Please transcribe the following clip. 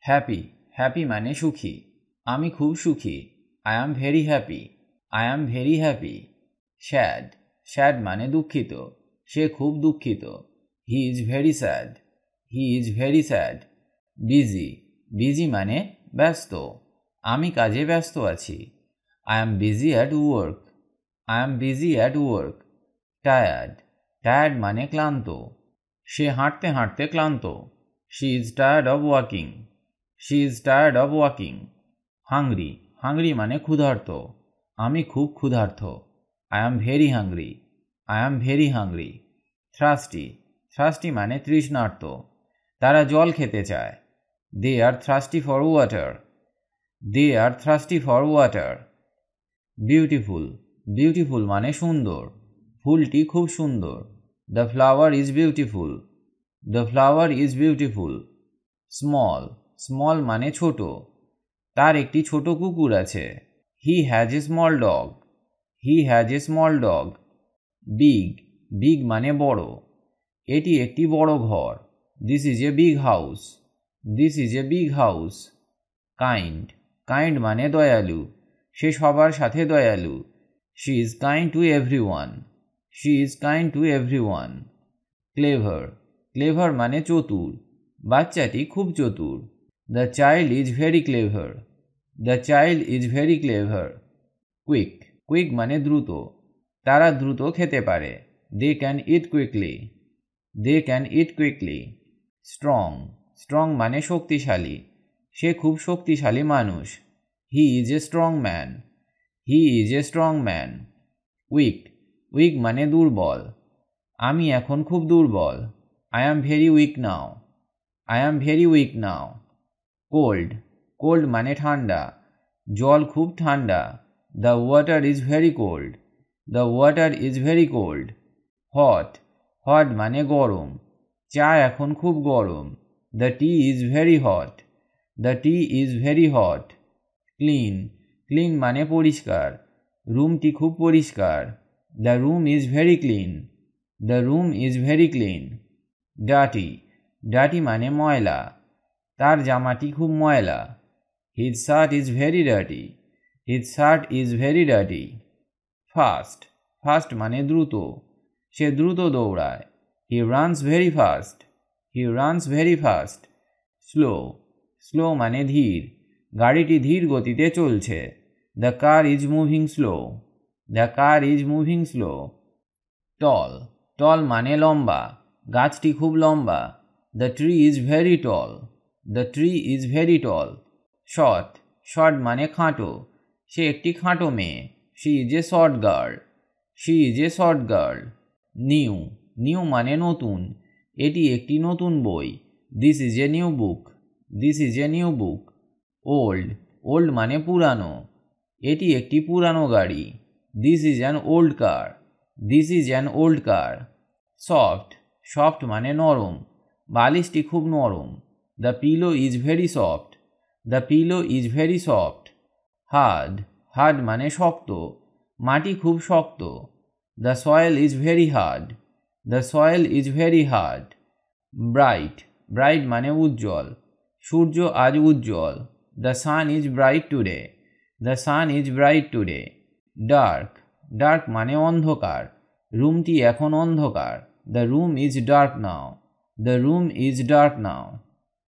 Happy, happy মানে সুখী। আমি খুব সুখী। I am very happy. I am very happy. Sad, sad মানে দুঃখিত। সে খুব দুঃখিত। He is very sad. He is very sad. Busy, busy মানে ব্যস্ত। আমি কাজে ব্যস্ত আছি। I am busy at work. I am busy at work. Tired, tired মানে ক্লান্ত। সে হাঁটতে হাঁটতে ক্লান্ত। She is tired of walking. She is tired of walking. Hungry, hungry মানে ক্ষুধার্ত। আমি খুব ক্ষুধার্ত। I am very hungry. I am very hungry. Thirsty, thirsty মানে তৃষ্ণার্ত। তারা জল খেতে চায়। They are thirsty for water. They are thirsty for water. Beautiful, beautiful মানে সুন্দর। ফুলটি খুব সুন্দর। The flower is beautiful. The flower is beautiful. Small, small মানে ছোট। তার একটি ছোট কুকুর আছে। He has a small dog. He has a small dog. Big, big মানে বড়। এটি একটি বড় ঘর। This is a big house. This is a big house. Kind, kind মানে দয়ালু। সে সবার সাথে দয়ালু। She is kind to everyone. She is kind to everyone. Clever, clever মানে চতুর। বাচ্চাটি খুব চতুর। The child is very clever. The child is very clever. Quick, quick মানে দ্রুত। তারা দ্রুত খেতে পারে। They can eat quickly. They can eat quickly. Strong, strong মানে শক্তিশালী। সে খুব শক্তিশালী মানুষ। He is a strong man. He is a strong man. Weak, weak মানে দুর্বল। আমি এখন খুব দুর্বল। I am very weak now. I am very weak now. Cold, cold মানে ঠান্ডা। জল খুব ঠান্ডা। The water is very cold. The water is very cold. Hot, hot মানে গরম। চা এখন খুব গরম। The tea is very hot. The tea is very hot. Clean, clean মানে পরিষ্কার। রুমটি খুব পরিষ্কার। The room is very clean. The room is very clean. Dirty, dirty মানে ময়লা। তার জামাটি খুব ময়লা। His shirt is very dirty. His shirt is very dirty. Fast, fast মানে দ্রুত। সে দ্রুত দৌড়ায়। He runs very fast. He runs very fast. Slow, slow মানে ধীর। গাড়িটি ধীর গতিতে চলছে। The car is moving slow. The car is moving slow. Tall, tall মানে লম্বা। গাছটি খুব লম্বা। The tree is very ton. The tree is very ton. Short, short মানে খাটো। সে একটি খাটো মেয়ে। She is a short girl. She is a short girl. New, new মানে নতুন। এটি একটি নতুন বই। This is a new book. This is a new book. Old, old মানে পুরানো। এটি একটি পুরানো গাড়ি। This is an old car. This is an old car. Soft, soft মানে নরম। বালিশটি খুব নরম। The pillow is very soft. The pillow is very soft. Hard, hard মানে শক্ত। মাটি খুব শক্ত। The soil is very hard. The soil is very hard. Bright, bright মানে উজ্জ্বল। সূর্য আজ উজ্জ্বল। The sun is bright today. The sun is bright today. Dark, dark মানে অন্ধকার। রুমটি এখন অন্ধকার। The room is dark now. The room is dark now.